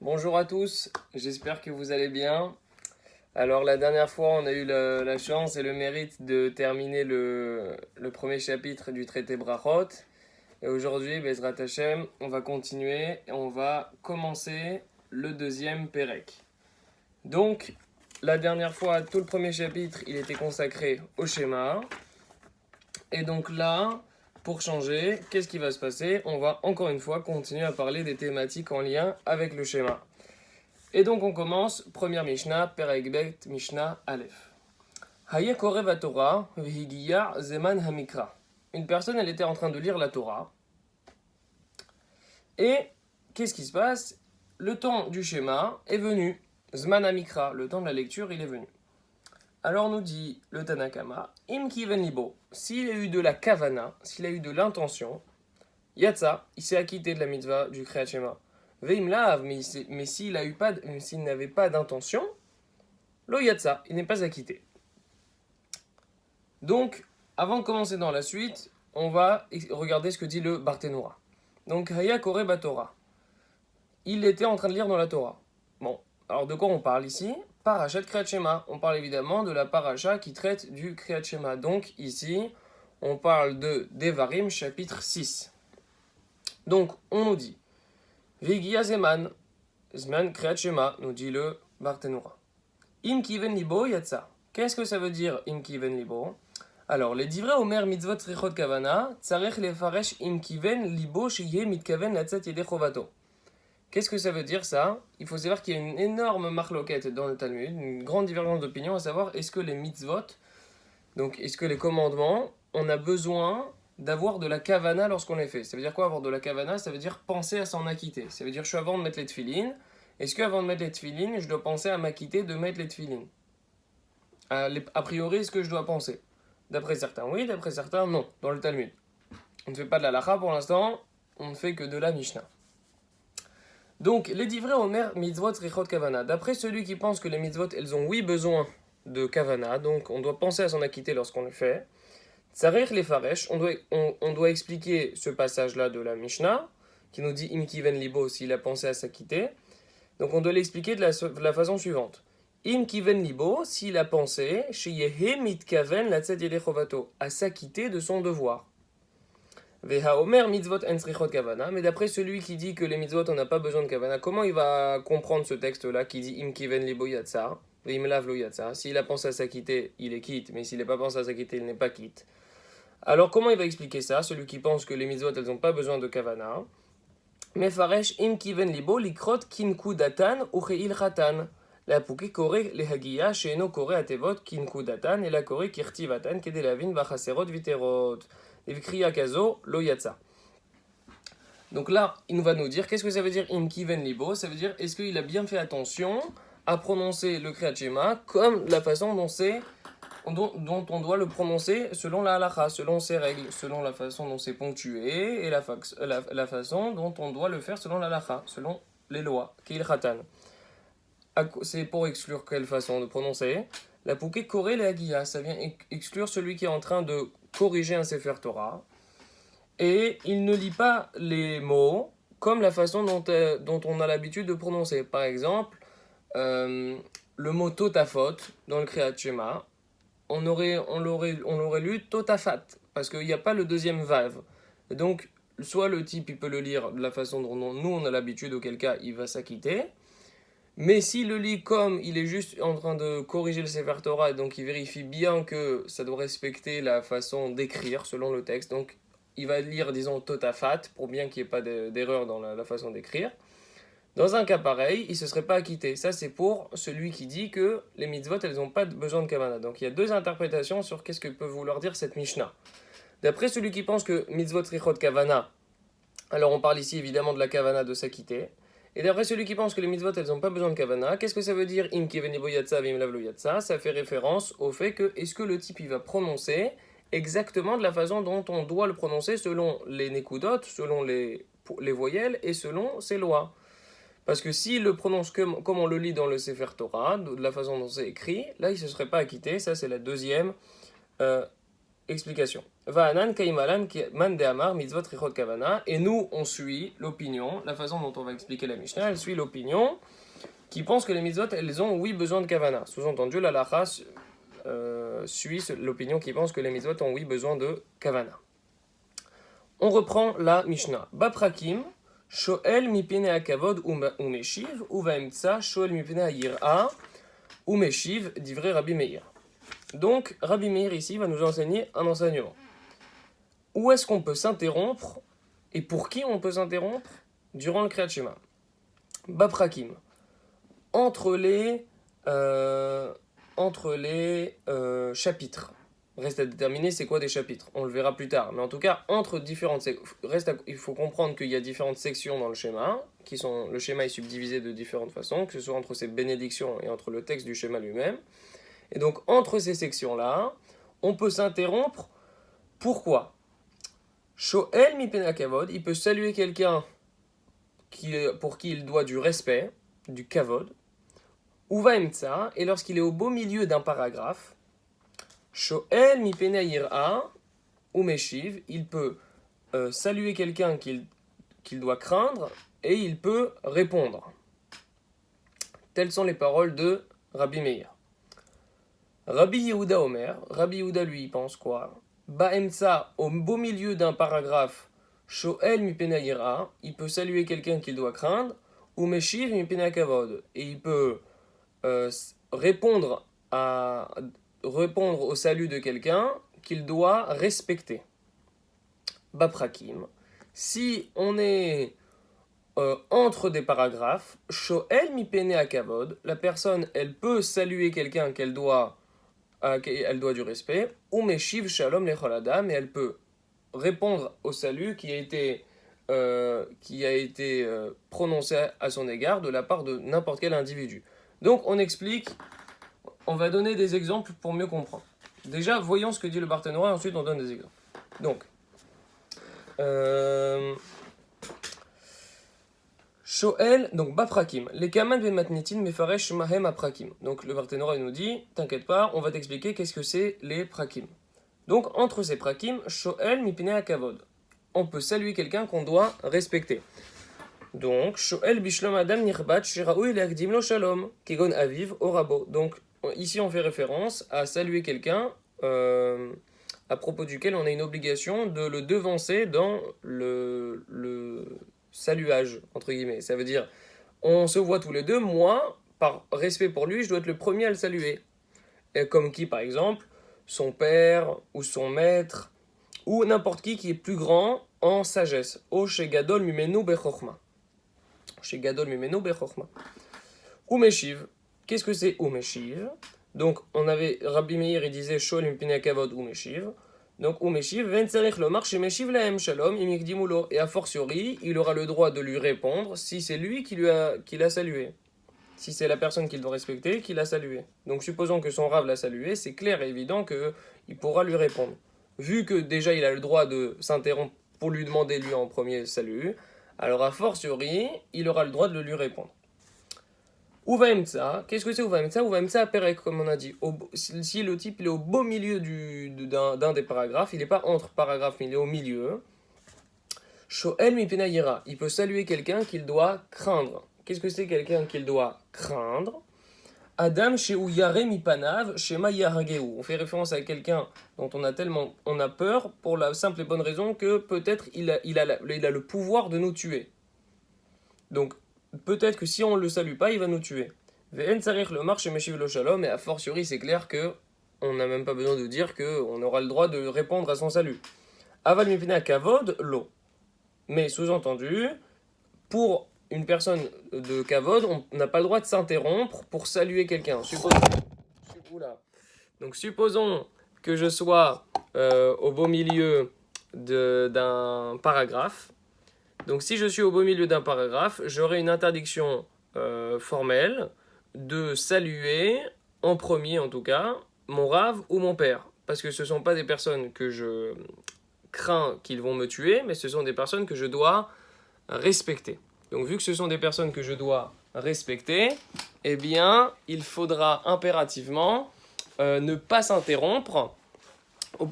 Bonjour à tous, j'espère que vous allez bien. Alors la dernière fois, on a eu la chance et le mérite de terminer le premier chapitre du traité Brachot. Et aujourd'hui, Bezrat Hashem, on va continuer et on va commencer le deuxième Pérec. Donc, la dernière fois, tout le premier chapitre, il était consacré au schéma. Et donc là, pour changer, qu'est-ce qui va se passer? On va encore une fois continuer à parler des thématiques en lien avec le schéma. Et donc on commence, première Mishnah, Perek Bet, Mishnah Aleph. Haye Korev Torah, Vihigiya Zeman Hamikra. Une personne, elle était en train de lire la Torah. Et qu'est-ce qui se passe? Le temps du schéma est venu. Zman Hamikra, le temps de la lecture, il est venu. Alors nous dit le Tanakama, Im Kiven Libo, s'il a eu de la kavana, s'il a eu de l'intention, Yatsa, il s'est acquitté de la mitzvah du Kriyat Shema. Veim Lav, mais s'il n'avait pas d'intention, Lo Yatsa, il n'est pas acquitté. Donc, avant de commencer dans la suite, on va regarder ce que dit le Barthénoura. Donc, Haya Kore Batora. Il était en train de lire dans la Torah. Bon, alors de quoi on parle ici? Parashat Kriyat Shema. On parle évidemment de la paracha qui traite du Kriyat Shema. Donc, ici, on parle de Devarim, chapitre 6. Donc, on nous dit Vigia Zeman, Zman Kriyat Shema, nous dit le Barthénoura. Im Kiven Libo Yatsa. Qu'est-ce que ça veut dire Im Kiven Libo? Alors, les divrei Omer mitzvot tzrichot kavana, tzarech lefaresh im kiven libo shiye mitkaven latzat yedei chovato. Qu'est-ce que ça veut dire ça? Il faut savoir qu'il y a une énorme marloquette dans le Talmud, une grande divergence d'opinion à savoir est-ce que les mitzvot, donc est-ce que les commandements, on a besoin d'avoir de la kavana lorsqu'on les fait. Ça veut dire quoi avoir de la kavana? Ça veut dire penser à s'en acquitter. Ça veut dire je suis avant de mettre les tefilines. Est-ce qu'avant de mettre les tefilines, je dois penser à m'acquitter de mettre les tefilines? A priori, est-ce que je dois penser? D'après certains, oui, d'après certains, non, dans le Talmud. On ne fait pas de la lacha pour l'instant, on ne fait que de la Mishnah. Donc, les divrei Omer mitzvot tzrichot kavana. D'après celui qui pense que les mitzvot, elles ont oui besoin de kavana, donc on doit penser à s'en acquitter lorsqu'on les fait. Tzarech lefaresh, on doit expliquer ce passage-là de la Mishnah, qui nous dit im kiven libo, s'il a pensé à s'acquitter. Donc on doit l'expliquer de la façon suivante. Im kiven libo, s'il a pensé, sheyehe mitkaven latzat yedei chovato, à s'acquitter de son devoir. Veha omer mitzvot en tzrichot kavana, mais d'après celui qui dit que les mitzvot on n'a pas besoin de kavana, comment il va comprendre ce texte-là qui dit im kiven libo yatsa, veim lav lo yatsa? S'il a pensé à s'acquitter, il est quitte, mais s'il n'a pas pensé à s'acquitter, il n'est pas quitte. Alors comment il va expliquer ça, celui qui pense que les mitzvot elles n'ont pas besoin de kavana? Mefaresh im kiven libo likrot kinku datan ucheil chatan. La pouke kore lehagia sheeno kore atevot kinku datan et la kore kirtivatan kedelavin bachaserot viterot. Evkriya kazo lo yatsa. Donc là, il va nous dire, qu'est-ce que ça veut dire im kiven libo? Ça veut dire, est-ce qu'il a bien fait attention à prononcer le Kriyat Shema comme la façon dont on doit le prononcer selon la halakha, selon ses règles, selon la façon dont c'est ponctué et la façon dont on doit le faire selon la halakha, selon les lois. Keil khatan. C'est pour exclure quelle façon de prononcer? La pouké koré le hagia, ça vient exclure celui qui est en train de corriger un Sefer Torah et il ne lit pas les mots comme la façon dont on a l'habitude de prononcer. Par exemple, le mot totafot dans le Kriyat Shema, on l'aurait lu totafat, parce qu'il n'y a pas le deuxième vav. Et donc, soit le type, il peut le lire de la façon dont nous, on a l'habitude, auquel cas, il va s'acquitter. Mais s'il le lit comme il est juste en train de corriger le Sefer Torah, et donc il vérifie bien que ça doit respecter la façon d'écrire selon le texte, donc il va lire, disons, totafat, pour bien qu'il n'y ait pas d'erreur dans la façon d'écrire. Dans un cas pareil, il ne se serait pas acquitté. Ça, c'est pour celui qui dit que les mitzvot, elles n'ont pas besoin de kavana. Donc, il y a deux interprétations sur qu'est-ce que peut vouloir dire cette Mishnah. D'après celui qui pense que mitzvot tzrichot kavana, alors on parle ici évidemment de la kavana de s'acquitter. Et d'après celui qui pense que les mitzvot, elles n'ont pas besoin de kavana, qu'est-ce que ça veut dire im kiven libo yatsa vim lav lo yatsa? Ça fait référence au fait que est-ce que le type il va prononcer exactement de la façon dont on doit le prononcer selon les nekudot, selon les voyelles et selon ses lois. Parce que s'il le prononce comme on le lit dans le Sefer Torah, de la façon dont c'est écrit, là il ne se serait pas acquitté. Ça c'est la deuxième Explication. Va'anan kaimalan man de amar mitzvot richot kavana. Et nous, on suit l'opinion, la façon dont on va expliquer la Mishnah, elle suit l'opinion qui pense que les mitzvot, elles ont, oui, besoin de kavana. Sous-entendu, la lacha suit l'opinion qui pense que les mitzvot ont, oui, besoin de kavana. On reprend la Mishnah. Baprakim, shoel mipene akavod ou meshiv, ou vaemtsa, shoel mipene ayir'a, ou meshiv, divrei Rabbi Meir. Donc, Rabbi Meir ici va nous enseigner un enseignement. Où est-ce qu'on peut s'interrompre et pour qui on peut s'interrompre durant le Kriyat Shema? Baprakim. Entre les chapitres. Reste à déterminer c'est quoi des chapitres. On le verra plus tard. Mais en tout cas, entre différentes il faut comprendre qu'il y a différentes sections dans le schéma. Le schéma est subdivisé de différentes façons, que ce soit entre ses bénédictions et entre le texte du schéma lui-même. Et donc, entre ces sections-là, on peut s'interrompre. Pourquoi? Shoel mipena kavod, il peut saluer quelqu'un pour qui il doit du respect, du kavod. Uva emtsa, et lorsqu'il est au beau milieu d'un paragraphe, Shoel mipena yir'a, ou meshiv, il peut saluer quelqu'un qu'il doit craindre, et il peut répondre. Telles sont les paroles de Rabbi Meir. Rabbi Yehuda Omer, Rabbi Yehuda lui pense quoi? Ba'emtsa, au beau milieu d'un paragraphe, Shoel mipena yir'a, il peut saluer quelqu'un qu'il doit craindre, ou meshiv mipena kavod, et il peut répondre au salut de quelqu'un qu'il doit respecter. Baprakim, si on est entre des paragraphes, Shoel mipene akavod, la personne, elle peut saluer quelqu'un qu'elle doit du respect, ou meshiv shalom lechol adam, et elle peut répondre au salut qui a été prononcé à son égard de la part de n'importe quel individu. Donc on explique, on va donner des exemples pour mieux comprendre. Déjà, voyons ce que dit le Barthénois, et ensuite on donne des exemples. Donc, Shoel, donc Baprakim, les kaman vematnetin mefaresh mahem aprakim. Donc le Barthénois nous dit, t'inquiète pas, on va t'expliquer qu'est-ce que c'est les prakim. Donc entre ces prakim, Shoel mipine akavod. On peut saluer quelqu'un qu'on doit respecter. Donc, Shoel bishlom adam nirbat shiraoui leakdim lo shalom, kegon aviv orabo. Donc ici on fait référence à saluer quelqu'un à propos duquel on a une obligation de le devancer dans le saluage, entre guillemets. Ça veut dire, on se voit tous les deux, moi, par respect pour lui, je dois être le premier à le saluer. Et comme qui, par exemple, son père, ou son maître, ou n'importe qui est plus grand en sagesse. O shegadol mimenu bechokma. Shegadol mimenu bechokma. Umeshiv. Qu'est-ce que c'est Umeshiv? Donc, on avait, Rabbi Meir, il disait, Shol mipine kavod Umeshiv. Donc, Umeshiv, ventzerich lomar shemeshiv lahem shalom imikdimulo. Et a fortiori, il aura le droit de lui répondre si c'est lui qui l'a salué. Si c'est la personne qu'il doit respecter, qui l'a salué. Donc, supposons que son rave l'a salué, c'est clair et évident qu'il pourra lui répondre. Vu que déjà, il a le droit de s'interrompre pour lui demander lui en premier salut, alors a fortiori, il aura le droit de lui répondre. Uvaemtsa, qu'est-ce que c'est Uvaemtsa? Uvaemtsa perek, comme on a dit. Si le type il est au beau milieu d'un des paragraphes, il n'est pas entre paragraphes, mais il est au milieu. Shoel mipena yira, il peut saluer quelqu'un qu'il doit craindre. Qu'est-ce que c'est quelqu'un qu'il doit craindre? Adam sheu yare mipanav shema yarageu. On fait référence à quelqu'un dont on a peur pour la simple et bonne raison que peut-être il a le pouvoir de nous tuer. Donc peut-être que si on ne le salue pas, il va nous tuer. Ve'en tsarich lomar shemeshiv lo shalom, et a fortiori c'est clair que on n'a même pas besoin de dire qu'on aura le droit de répondre à son salut. Aval mipina kavod lo. Mais sous-entendu, pour une personne de kavod, on n'a pas le droit de s'interrompre pour saluer quelqu'un. Supposons que je sois au beau milieu d'un paragraphe. Donc si je suis au beau milieu d'un paragraphe, j'aurai une interdiction formelle de saluer, en premier en tout cas, mon rave ou mon père. Parce que ce ne sont pas des personnes que je crains qu'ils vont me tuer, mais ce sont des personnes que je dois respecter. Donc vu que ce sont des personnes que je dois respecter, eh bien il faudra impérativement ne pas s'interrompre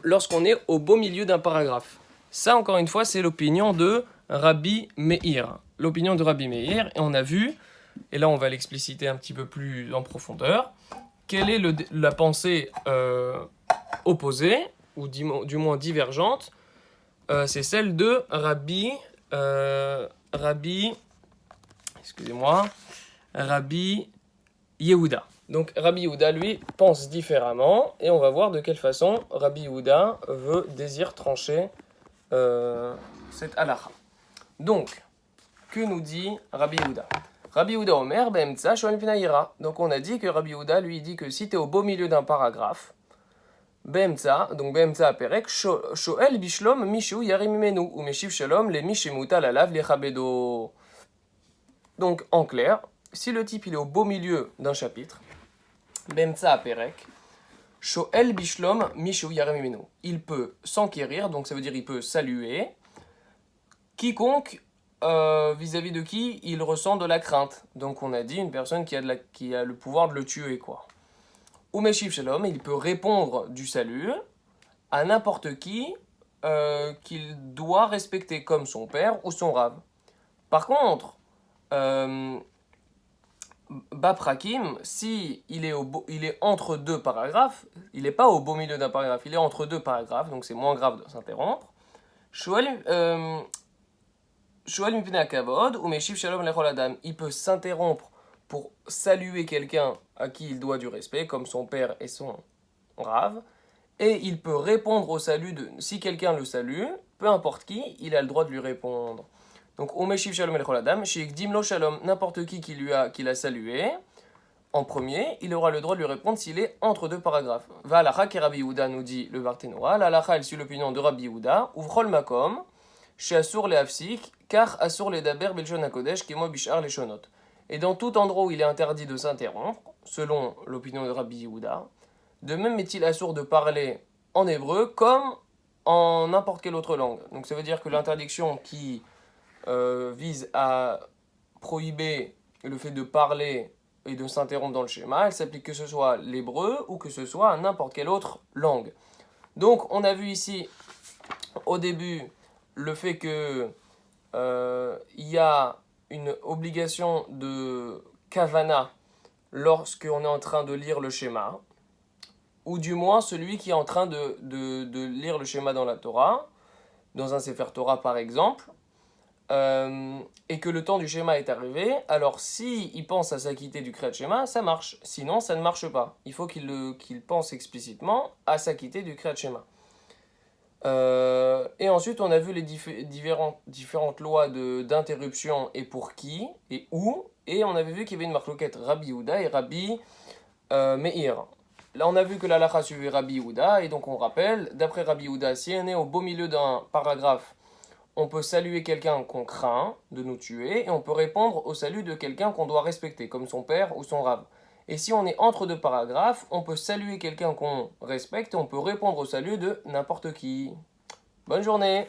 lorsqu'on est au beau milieu d'un paragraphe. Ça, encore une fois, c'est l'opinion de Rabbi Meir. L'opinion de Rabbi Meir, et on a vu, et là on va l'expliciter un petit peu plus en profondeur, quelle est la pensée opposée, ou du moins divergente, c'est celle de Rabbi, Rabbi Yehuda. Donc Rabbi Yehuda, lui, pense différemment, et on va voir de quelle façon Rabbi Yehuda désire trancher cette halakha. Donc, que nous dit Rabbi Yehuda? Rabbi Yehuda Omer, Be'emtsa, Shoel Pinaïra. Donc on a dit que Rabbi Yehuda, lui, dit que si tu es au beau milieu d'un paragraphe, Be'emtsa, donc Be'emtsa Perek, Shoel Bishlom Mishu Yarim Menu, ou Meshiv Shalom, les Mishimuta Lalav, les Chabedo. Donc en clair, si le type il est au beau milieu d'un chapitre, Be'emtsa Perek, Shoel Bishlom Mishu Yarim Menu. Il peut s'enquérir, donc ça veut dire il peut saluer quiconque vis-à-vis de qui il ressent de la crainte. Donc on a dit une personne qui a le pouvoir de le tuer, quoi. Ou Meshiv Shalom, il peut répondre du salut à n'importe qui qu'il doit respecter, comme son père ou son rave. Par contre, Baprakim, si il est entre deux paragraphes, il n'est pas au beau milieu d'un paragraphe, il est entre deux paragraphes, donc c'est moins grave de s'interrompre. Il peut s'interrompre pour saluer quelqu'un à qui il doit du respect, comme son père et son rave, et il peut répondre au salut si quelqu'un le salue, peu importe qui, il a le droit de lui répondre. Donc, n'importe qui l'a salué, en premier, il aura le droit de lui répondre s'il est entre deux paragraphes. Va alacha qui Rabbi Yehuda nous dit le Barthénoa, l'alacha elle suit l'opinion de Rabbi Yehuda, ouvrol makom, chez Assur les Hafsik, car Assur les Daber Belshon HaKodesh, qui moi Bishar les Shonot. Et dans tout endroit où il est interdit de s'interrompre, selon l'opinion de Rabbi Yehuda, de même est-il Assur de parler en hébreu comme en n'importe quelle autre langue. Donc ça veut dire que l'interdiction qui vise à prohiber le fait de parler et de s'interrompre dans le schéma, elle s'applique que ce soit l'hébreu ou que ce soit à n'importe quelle autre langue. Donc on a vu ici au début le fait que il y a une obligation de kavana lorsqu'on est en train de lire le schéma, ou du moins celui qui est en train de lire le schéma dans la Torah, dans un Sefer Torah par exemple, et que le temps du schéma est arrivé, alors s'il pense à s'acquitter du Kriyat Shema, ça marche. Sinon, ça ne marche pas. Il faut qu'il pense explicitement à s'acquitter du Kriyat Shema. Et ensuite, on a vu les différentes lois d'interruption et pour qui et où. Et on avait vu qu'il y avait une marloquette Rabbi Yehuda et Rabbi Meir. Là, on a vu que la halakha suivait Rabbi Yehuda. Et donc, on rappelle, d'après Rabbi Yehuda, si on est au beau milieu d'un paragraphe, on peut saluer quelqu'un qu'on craint de nous tuer et on peut répondre au salut de quelqu'un qu'on doit respecter, comme son père ou son rave. Et si on est entre deux paragraphes, on peut saluer quelqu'un qu'on respecte et on peut répondre au salut de n'importe qui. Bonne journée!